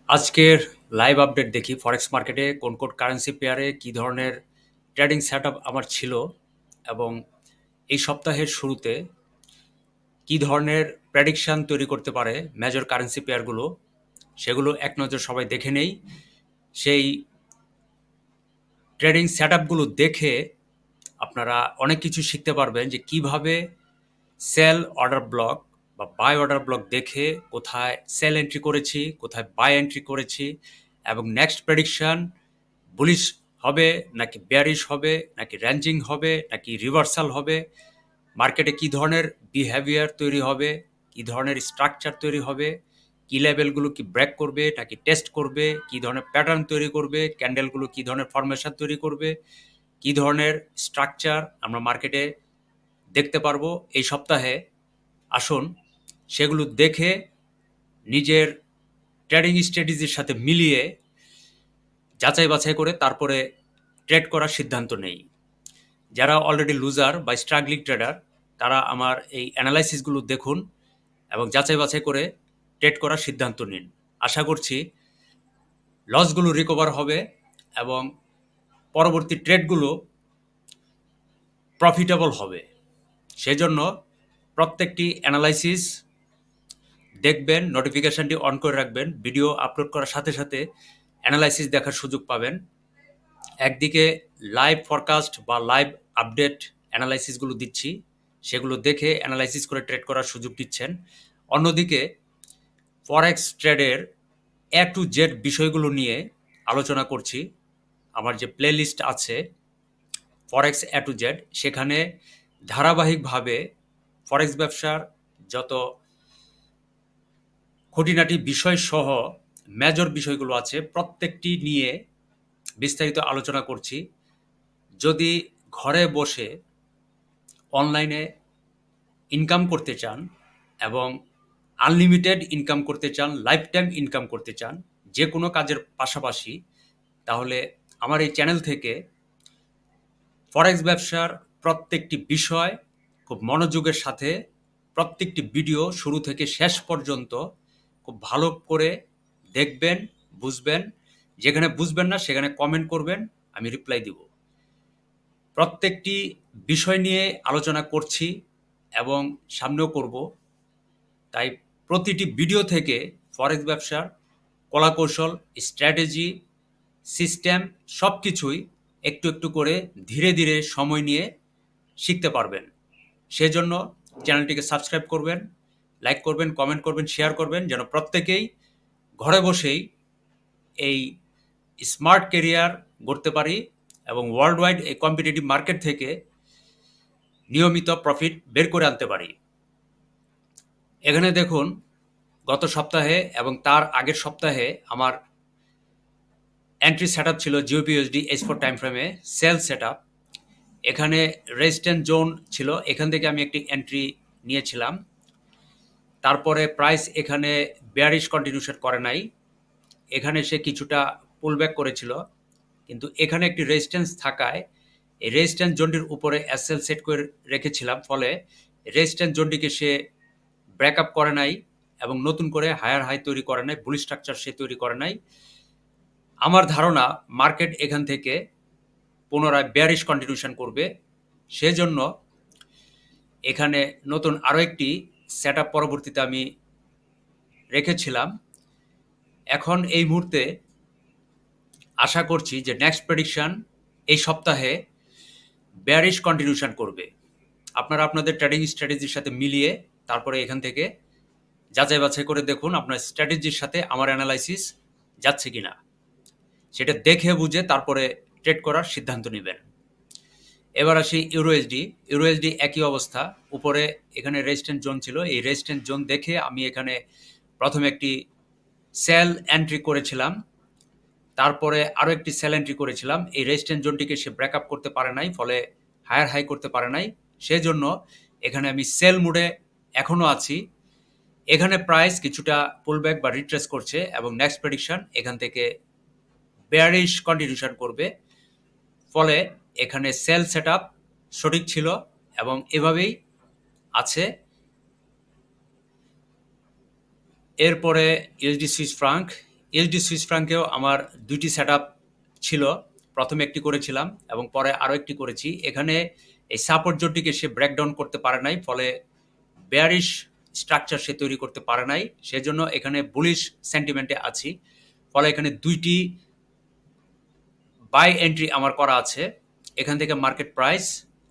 আজকের live update দেখি ফরেক্স মার্কেটে কোন কোন কারেন্সি পেয়ারে কী ধরনের ট্রেডিং সেটআপ আমার ছিল এবং এই সপ্তাহের শুরুতে কী ধরনের প্রেডিকশন তৈরি করতে পারে মেজর কারেন্সি পেয়ারগুলো সেগুলো এক নজর সবাই দেখে নেই। সেই ট্রেডিং সেটআপগুলো দেখে আপনারা অনেক কিছু শিখতে পারবেন যে কিভাবে সেল অর্ডার ব্লক বা বাই অর্ডার ব্লক দেখে কোথায় সেল এন্ট্রি করেছি, কোথায় বাই এন্ট্রি করেছি এবং নেক্সট প্রেডিকশন বুলিশ হবে নাকি বেয়ারিশ হবে নাকি র্যাঞ্জিং হবে নাকি রিভার্সাল হবে, মার্কেটে কী ধরনের বিহেভিয়ার তৈরি হবে, কী ধরনের স্ট্রাকচার তৈরি হবে, কি লেভেলগুলো কি ব্রেক করবে নাকি টেস্ট করবে, কী ধরনের প্যাটার্ন তৈরি করবে, ক্যান্ডেলগুলো কী ধরনের ফরমেশন তৈরি করবে, কী ধরনের স্ট্রাকচার আমরা মার্কেটে দেখতে পারবো এই সপ্তাহে। আসুন সেগুলো দেখে নিজের ট্রেডিং স্ট্র্যাটেজির সাথে মিলিয়ে যাচাই বাছাই করে তারপরে ট্রেড করার সিদ্ধান্ত নেই। যারা অলরেডি লুজার বা স্ট্রাগলিং ট্রেডার তারা আমার এই অ্যানালাইসিসগুলো দেখুন এবং যাচাই বাছাই করে ট্রেড করার সিদ্ধান্ত নিন। আশা করছি লসগুলো রিকভার হবে এবং পরবর্তী ট্রেডগুলো প্রফিটেবল হবে। সেজন্য প্রত্যেকটি অ্যানালাইসিস দেখবেন, নোটিফিকেশনটি অন করে রাখবেন, ভিডিও আপলোড করার সাথে সাথে অ্যানালাইসিস দেখার সুযোগ পাবেন। একদিকে লাইভ ফরকাস্ট বা লাইভ আপডেট অ্যানালাইসিসগুলো দিচ্ছি, সেগুলো দেখে অ্যানালাইসিস করে ট্রেড করার সুযোগ দিচ্ছেন। অন্যদিকে ফরেক্স ট্রেডের এ টু জেড বিষয়গুলো নিয়ে আলোচনা করছি। আমার যে প্লে লিস্ট আছে ফরেক্স এ টু জেড, সেখানে ধারাবাহিকভাবে ফরেক্স ব্যবসার যত খুঁটিনাটি বিষয়সহ মেজর বিষয়গুলো আছে প্রত্যেকটি নিয়ে বিস্তারিত আলোচনা করছি। যদি ঘরে বসে অনলাইনে ইনকাম করতে চান এবং আনলিমিটেড ইনকাম করতে চান, লাইফ টাইম ইনকাম করতে চান যে কোনো কাজের পাশাপাশি, তাহলে আমার এই চ্যানেল থেকে ফরেক্স ব্যবসার প্রত্যেকটি বিষয় খুব মনোযোগের সাথে প্রত্যেকটি ভিডিও শুরু থেকে শেষ পর্যন্ত খুব ভালো করে দেখবেন, বুঝবেন। যেখানে বুঝবেন না সেখানে কমেন্ট করবেন, আমি রিপ্লাই দিব। প্রত্যেকটি বিষয় নিয়ে আলোচনা করছি এবং সামনেও করব। তাই প্রতিটি ভিডিও থেকে ফরেক্স ব্যবসার কলাকৌশল, স্ট্র্যাটেজি, সিস্টেম সব কিছুই একটু একটু করে ধীরে ধীরে সময় নিয়ে শিখতে পারবেন। সেজন্য চ্যানেলটিকে সাবস্ক্রাইব করবেন, লাইক করবেন, কমেন্ট করবেন, শেয়ার করবেন, যেন প্রত্যেকেই ঘরে বসেই এই স্মার্ট ক্যারিয়ার গড়তে পারি এবং ওয়ার্ল্ড ওয়াইড এই কম্পিটিটিভ মার্কেট থেকে নিয়মিত প্রফিট বের করে আনতে পারি। এখানে দেখুন গত সপ্তাহে এবং তার আগের সপ্তাহে আমার এন্ট্রি সেটআপ ছিল জিওপিউএসডি H4 টাইম ফ্রেমে সেল সেটআপ। এখানে রেজিস্ট্যান্স জোন ছিল, এখান থেকে আমি একটি এন্ট্রি নিয়েছিলাম। তারপরে প্রাইস এখানে বেয়ারিশ কন্টিনিউশন করে নাই, এখানে সে কিছুটা পুলব্যাক করেছিল, কিন্তু এখানে একটি রেজিস্ট্যান্স থাকায় এই রেজিস্ট্যান্স জোনটির উপরে এসএল সেট করে রেখেছিলাম, ফলে রেজিস্ট্যান্স জোনটিকে সে ব্রেকআপ করে নাই এবং নতুন করে হায়ার হাই তৈরি করে নাই, বুলিশ স্ট্রাকচার সে তৈরি করে নাই। আমার ধারণা মার্কেট এখান থেকে পুনরায় বেয়ারিশ কন্টিনিউশন করবে। সেজন্য এখানে নতুন আরও একটি সেটআপ পরবর্তীতে আমি রেখেছিলাম। এখন এই মুহূর্তে আশা করছি যে নেক্সট প্রেডিকশন এই সপ্তাহে বেয়ারিশ কন্টিনিউশন করবে। আপনারা আপনাদের ট্রেডিং স্ট্র্যাটেজির সাথে মিলিয়ে তারপরে এখান থেকে যাচাই বাছাই করে দেখুন আপনার স্ট্র্যাটেজির সাথে আমার অ্যানালাইসিস যাচ্ছে কিনা, সেটা দেখে বুঝে তারপরে ট্রেড করার সিদ্ধান্ত নেবেন। এবার আসি ইউরোএসডি একই অবস্থা। উপরে এখানে রেজিস্ট্যান্স জোন ছিল, এই রেজিস্ট্যান্স জোন দেখে আমি এখানে প্রথমে একটি সেল এন্ট্রি করেছিলাম, তারপরে আরও একটি সেল এন্ট্রি করেছিলাম। এই রেজিস্ট্যান্স জোনটিকে সে ব্রেকআপ করতে পারে নাই, ফলে হায়ার হাই করতে পারে নাই। সেজন্য এখানে আমি সেল মোডে এখনও আছি। এখানে প্রাইস কিছুটা পুলব্যাক বা রিট্রেস করছে এবং নেক্সট প্রেডিকশন এখান থেকে বেয়ারিশ কন্টিনিউশন করবে, ফলে এখানে সেল সেটআপ সঠিক ছিল এবং এভাবেই আছে। এরপরে USD Swiss franc, USD Swiss ফ্রাঙ্কেও আমার ২ টি সেটআপ ছিল। ১ম এ একটি করেছিলাম এবং পরে আরো একটি করেছি। এখানে এই সাপোর্ট জোনটিকে সে ব্রেকডাউন করতে পারে নাই। ফলে বেয়ারিশ স্ট্রাকচার সে তৈরি করতে পারে নাই। সেজন্য এখানে বুলিশ সেন্টিমেন্টে আছি। ফলে এখানে ২ টি বাই এন্ট্রি আমার করা আছে। এখান থেকে মার্কেট প্রাইস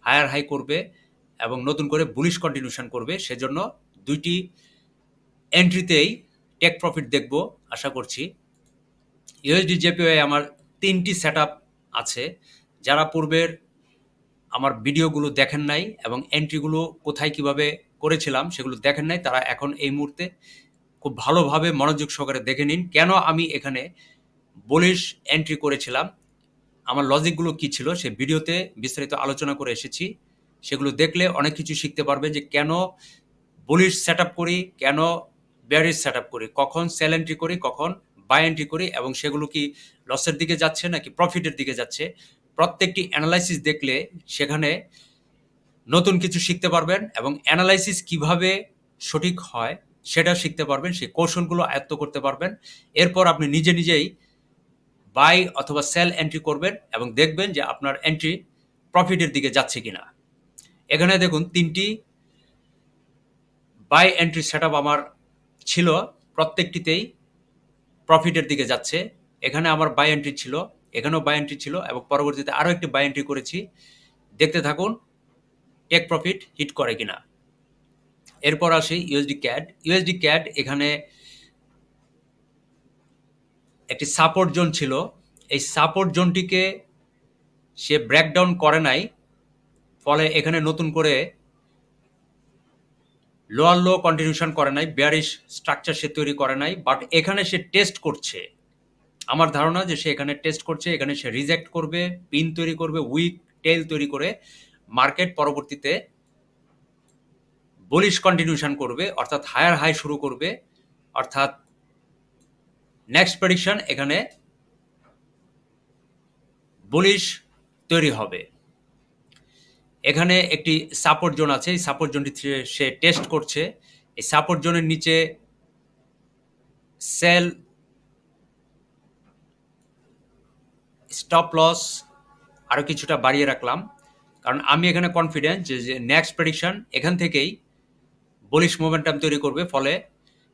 হায়ার হাই করবে এবং নতুন করে বুলিশ কন্টিনিউশন করবে। সেজন্য ২ টি এন্ট্রিতেই টেক প্রফিট দেখব আশা করছি। ইউএসডি জেপিওয়াই আমার ৩ টি সেটআপ আছে। যারা পূর্বের আমার ভিডিওগুলো দেখেন নাই এবং এন্ট্রিগুলো কোথায় কিভাবে করেছিলাম সেগুলো দেখেন নাই, তারা এখন এই মুহূর্তে খুব ভালোভাবে মনোযোগ সহকারে দেখে নিন কেন আমি এখানে বুলিশ এন্ট্রি করেছিলাম। আমার লজিকগুলো কি ছিল সে ভিডিওতে বিস্তারিত আলোচনা করে এসেছি। সেগুলো দেখলে অনেক কিছু শিখতে পারবেন যে কেন বুলিশ সেটআপ করি, কেন বেয়ারিশ সেটআপ করি, কখন সেল এন্ট্রি করি, কখন বাই এন্ট্রি করি এবং সেগুলো কি লসের দিকে যাচ্ছে নাকি প্রফিটের দিকে যাচ্ছে। প্রত্যেকটি অ্যানালাইসিস দেখলে সেখানে নতুন কিছু শিখতে পারবেন এবং অ্যানালাইসিস কিভাবে সঠিক হয় সেটা শিখতে পারবেন, সেই কৌশলগুলো আয়ত্ত করতে পারবেন। এরপর আপনি নিজে নিজেই বাই অথবা সেল এন্ট্রি করবেন এবং দেখবেন যে আপনার এন্ট্রি প্রফিটের দিকে যাচ্ছে কিনা। এখানে দেখুন ৩টি বাই এন্ট্রি সেটআপ আমার ছিল, প্রত্যেকটিতেই প্রফিটের দিকে যাচ্ছে। এখানে আমার বাই এন্ট্রি ছিল, এখানেও বাই এন্ট্রি ছিল এবং পরবর্তীতে আরও একটি বাই এন্ট্রি করেছি। দেখতে থাকুন টেক প্রফিট হিট করে কিনা। এরপর আসি ইউএসডি ক্যাড। ইউএসডি ক্যাড এখানে একটি সাপোর্ট জোন ছিল। এই সাপোর্ট জোনটিকে সে ব্রেকডাউন করে নাই। ফলে এখানে নতুন করে লোয়ার লো কন্টিনিউশন করে নাই, বেয়ারিশ স্ট্রাকচার সে তৈরি করে নাই। বাট এখানে সে টেস্ট করছে। আমার ধারণা যে সে এখানে টেস্ট করছে, এখানে সে রিজেক্ট করবে, পিন তৈরি করবে, উইক টেল তৈরি করে মার্কেট পরবর্তীতে বুলিশ কন্টিনিউশন করবে, অর্থাৎ হায়ার হাই শুরু করবে। অর্থাৎ নেক্সট প্রেডিকশন এখানে বুলিশ তৈরি হবে। এখানে একটি সাপোর্ট জোন আছে, এই সাপোর্ট জোনটি সে টেস্ট করছে। এই সাপোর্ট জোনের নিচে সেল স্টপ লস আরও কিছুটা বাড়িয়ে রাখলাম, কারণ আমি এখানে কনফিডেন্ট যে নেক্সট প্রেডিকশন এখান থেকেই বুলিশ মোমেন্টাম তৈরি করবে। ফলে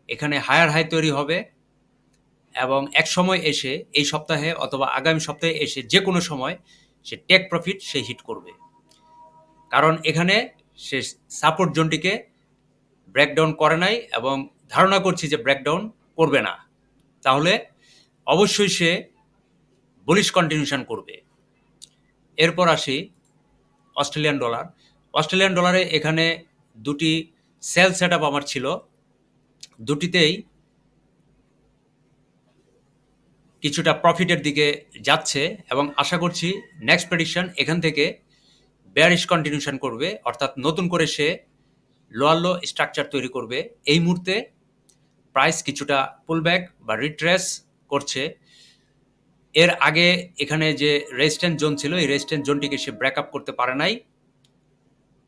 এখানে হায়ার হাই তৈরি হবে এবং এক সময় এসে এই সপ্তাহে অথবা আগামী সপ্তাহে এসে যে কোনো সময় সে টেক প্রফিট সে হিট করবে, কারণ এখানে সে সাপোর্ট জোনটিকে ব্রেকডাউন করে নাই এবং ধারণা করছি যে ব্রেকডাউন করবে না। তাহলে অবশ্যই সে বুলিশ কন্টিনিউশন করবে। এরপর আসি অস্ট্রেলিয়ান ডলার। অস্ট্রেলিয়ান ডলারে এখানে ২টি সেল সেটআপ আমার ছিল, দুটিতেই কিছুটা প্রফিটের দিকে যাচ্ছে এবং আশা করছি নেক্সট প্রেডিকশন এখান থেকে বেয়ারিশ কন্টিনিউশন করবে, অর্থাৎ নতুন করে সে লোয়ার লো স্ট্রাকচার তৈরি করবে। এই মুহূর্তে প্রাইস কিছুটা পুলব্যাক বা রিট্রেস করছে। এর আগে এখানে যে রেজিস্ট্যান্স জোন ছিল, এই রেজিস্ট্যান্স জোনটিকে সে ব্রেকআপ করতে পারে নাই।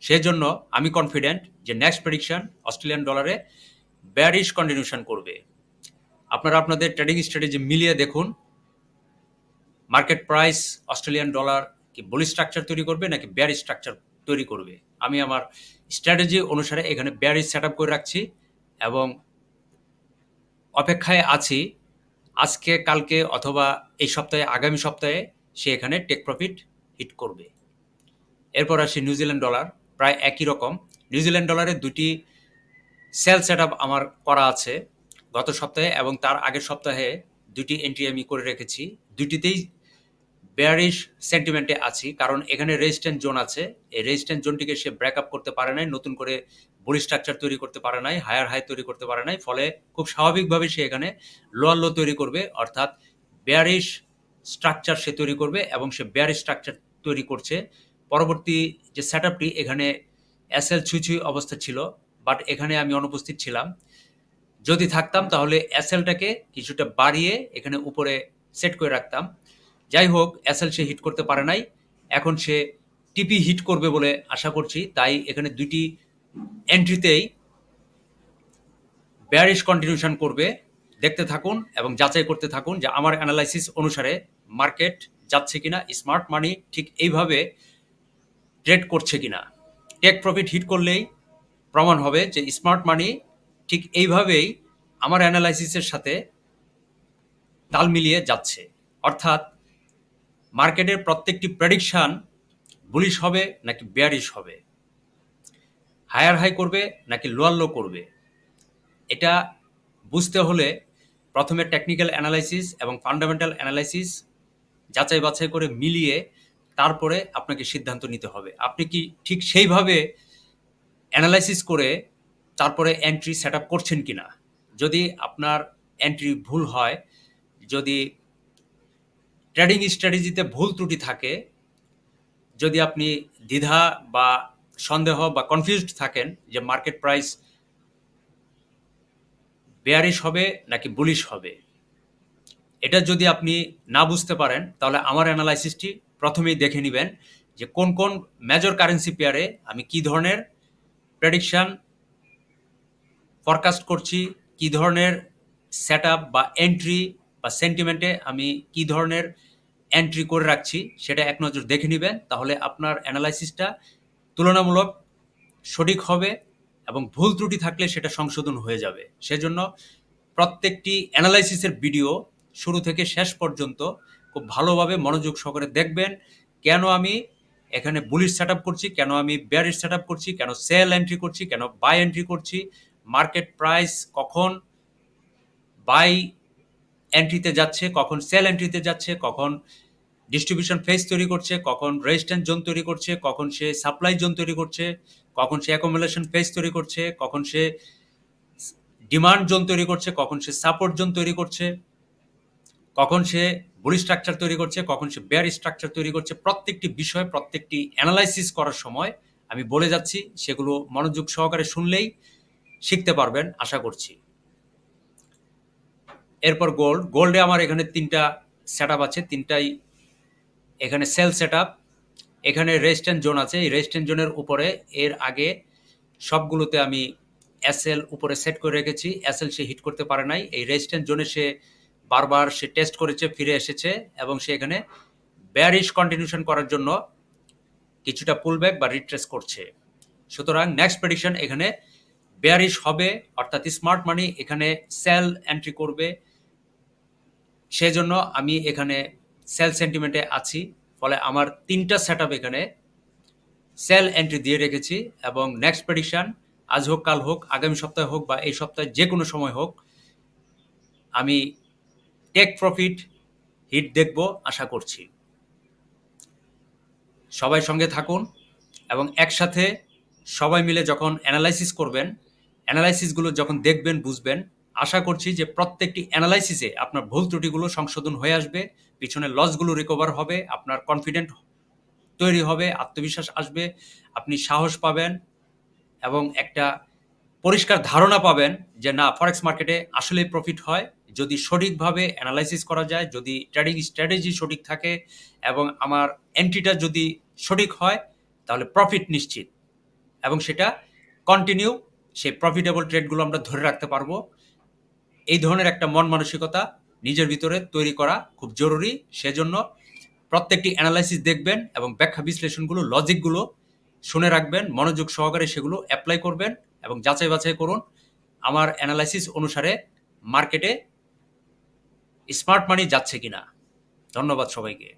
সেজন্য আমি কনফিডেন্ট যে নেক্সট প্রেডিকশন অস্ট্রেলিয়ান ডলারে বেয়ারিশ কন্টিনিউশন করবে। আপনারা আপনাদের ট্রেডিং স্ট্র্যাটেজি মিলিয়ে দেখুন মার্কেট প্রাইস অস্ট্রেলিয়ান ডলার কি বুলিশ স্ট্রাকচার তৈরি করবে নাকি বেয়ারিশ স্ট্রাকচার তৈরি করবে। আমি আমার স্ট্র্যাটেজি অনুসারে এখানে বেয়ারিশ সেটআপ করে রাখছি এবং অপেক্ষায় আছি আজকে কালকে অথবা এই সপ্তাহে আগামী সপ্তাহে সে এখানে টেক প্রফিট হিট করবে। এরপর আসি নিউজিল্যান্ড ডলার, প্রায় একই রকম। নিউজিল্যান্ড ডলারের ২টি সেল সেটআপ আমার করা আছে গত সপ্তাহে এবং তার আগের সপ্তাহে ২টি এন্ট্রি আমি করে রেখেছি। দুটিতেই বেয়ারিশ সেন্টিমেন্টে আছি, কারণ এখানে রেজিস্ট্যান্স জোন আছে। এই রেজিস্ট্যান্স জোনটিকে সে ব্রেকআপ করতে পারে নাই, নতুন করে বুলিশ স্ট্রাকচার তৈরি করতে পারে নাই, হায়ার হাই তৈরি করতে পারে নাই। ফলে খুব স্বাভাবিকভাবে সে এখানে লোয়ার লো তৈরি করবে, অর্থাৎ বেয়ারিশ স্ট্রাকচার সে তৈরি করবে এবং সে বেয়ারিশ স্ট্রাকচার তৈরি করছে। পরবর্তী যে সেটআপটি এখানে এসএল ছুঁই অবস্থা ছিল, বাট এখানে আমি অনুপস্থিত ছিলাম। যদি থাকতাম তাহলে এসএলটাকে কিছুটা বাড়িয়ে এখানে উপরে সেট করে রাখতাম। যাই হোক, এসএল সে হিট করতে পারে নাই। এখন সে টিপি হিট করবে বলে আশা করছি, তাই এখানে ২টি এন্ট্রিতেই বেয়ারিশ কন্টিনিউশন করবে। দেখতে থাকুন এবং যাচাই করতে থাকুন যে আমার অ্যানালাইসিস অনুসারে মার্কেট যাচ্ছে কিনা, স্মার্ট মানি ঠিক এইভাবে ট্রেড করছে কিনা। টেক প্রফিট হিট করলেই প্রমাণ হবে যে স্মার্ট মানি ঠিক এইভাবেই আমার অ্যানালাইসিসের সাথে তাল মিলিয়ে যাচ্ছে। অর্থাৎ মার্কেটের প্রত্যেকটি প্রেডিকশন বুলিশ হবে নাকি বেয়ারিশ হবে, হায়ার হাই করবে নাকি লোয়ার লো করবে, এটা বুঝতে হলে প্রথমে টেকনিক্যাল অ্যানালাইসিস এবং ফান্ডামেন্টাল অ্যানালাইসিস যাচাই বাছাই করে মিলিয়ে তারপরে আপনাকে সিদ্ধান্ত নিতে হবে। আপনি কি ঠিক সেইভাবে অ্যানালাইসিস করে তারপরে এন্ট্রি সেট আপ করছেন কিনা। যদি আপনার এন্ট্রি ভুল হয়, যদি ট্রেডিং স্ট্র্যাটেজিতে ভুল ত্রুটি থাকে, যদি আপনি দ্বিধা বা সন্দেহ বা কনফিউজড থাকেন যে মার্কেট প্রাইস বেয়ারিশ হবে নাকি বুলিশ হবে, এটা যদি আপনি না বুঝতে পারেন তাহলে আমার অ্যানালাইসিসটি প্রথমেই দেখে নেবেন যে কোন কোন মেজর কারেন্সি পেয়ারে আমি কি ধরনের প্রেডিকশন ফরকাস্ট করছি, কি ধরনের সেট আপ বা এন্ট্রি বা সেন্টিমেন্টে আমি কি ধরনের এন্ট্রি করে রাখছি, সেটা এক নজর দেখে নেবেন। তাহলে আপনার অ্যানালাইসিসটা তুলনামূলক সঠিক হবে এবং ভুল ত্রুটি থাকলে সেটা সংশোধন হয়ে যাবে। সেজন্য প্রত্যেকটি অ্যানালাইসিসের ভিডিও শুরু থেকে শেষ পর্যন্ত খুব ভালোভাবে মনোযোগ সহকারে দেখবেন। কেন আমি এখানে বুলিশ সেট আপ করছি, কেন আমি বেয়ারিশ সেট আপ করছি, কেন সেল এন্ট্রি করছি, কেন বাই এন্ট্রি করছি, মার্কেট প্রাইস কখন বাই এন্ট্রিতে যাচ্ছে, কখন সেল এন্ট্রিতে যাচ্ছে, কখন ডিস্ট্রিবিউশন ফেজ তৈরি করছে, কখন রেজিস্ট্যান্স জোন তৈরি করছে, কখন সে সাপ্লাই জোন তৈরি করছে, কখন সে অ্যাকুমুলেশন ফেজ তৈরি করছে, কখন সে ডিমান্ড জোন তৈরি করছে, কখন সে সাপোর্ট জোন তৈরি করছে, কখন সে বুলিশ স্ট্রাকচার তৈরি করছে, কখন সে বেয়ার স্ট্রাকচার তৈরি করছে। প্রত্যেকটি বিষয়, প্রত্যেকটি অ্যানালাইসিস করার সময় আমি বলে যাচ্ছি, সেগুলো মনোযোগ সহকারে শুনলেই শিখতে পারবেন আশা করছি। এরপর গোল্ডে আমার এখানে 3টা সেট আপ আছে, 3টাই এখানে সেল সেট আপ। এখানে রেজিস্ট্যান্স জোন আছে, এই রেজিস্ট্যান্স জোনের উপরে এর আগে সবগুলোতে আমি এসএল উপরে সেট করে রেখেছি। এসএল সে হিট করতে পারে নাই, এই রেজিস্ট্যান্স জোনে সে বারবার সে টেস্ট করেছে, ফিরে এসেছে এবং সে এখানে বেয়ারিশ কন্টিনিউশন করার জন্য কিছুটা পুলব্যাক বা রিট্রেস করছে। সুতরাং নেক্সট প্রেডিকশন এখানে বেয়ারিশ হবে, অর্থাৎ স্মার্ট মানি এখানে সেল এন্ট্রি করবে। সেজন্য আমি এখানে সেল সেন্টিমেন্টে আছি, ফলে আমার 3টা সেট আপ এখানে সেল এন্ট্রি দিয়ে রেখেছি। এবং নেক্সট প্রেডিকশন আজ হোক, কাল হোক, আগামী সপ্তাহে হোক বা এই সপ্তাহে যে কোনো সময় হোক, আমি টেক প্রফিট হিট দেখব আশা করছি। সবাই সঙ্গে থাকুন এবং একসাথে সবাই মিলে যখন অ্যানালাইসিস করবেন, অ্যানালাইসিসগুলো যখন দেখবেন, বুঝবেন, আশা করছি যে প্রত্যেকটি অ্যানালাইসিসে আপনার ভুল ত্রুটিগুলো সংশোধন হয়ে আসবে, পিছনের লসগুলো রিকভার হবে, আপনার কনফিডেন্ট তৈরি হবে, আত্মবিশ্বাস আসবে, আপনি সাহস পাবেন এবং একটা পরিষ্কার ধারণা পাবেন যে না, ফরেক্স মার্কেটে আসলেই প্রফিট হয় যদি সঠিকভাবে অ্যানালাইসিস করা যায়, যদি ট্রেডিং স্ট্র্যাটেজি সঠিক থাকে এবং আমার এন্ট্রিটা যদি সঠিক হয়, তাহলে প্রফিট নিশ্চিত এবং সেটা কন্টিনিউ, সেই প্রফিটেবল ট্রেডগুলো আমরা ধরে রাখতে পারবো। এই ধরনের একটা মন মানসিকতা নিজের ভিতরে তৈরি করা খুব জরুরি। সেজন্য প্রত্যেকটি অ্যানালাইসিস দেখবেন এবং ব্যাখ্যা বিশ্লেষণগুলো, লজিকগুলো শুনে রাখবেন, মনোযোগ সহকারে সেগুলো অ্যাপ্লাই করবেন এবং যাচাই বাছাই করুন আমার অ্যানালাইসিস অনুসারে মার্কেটে স্মার্ট মানি যাচ্ছে কিনা। ধন্যবাদ সবাইকে।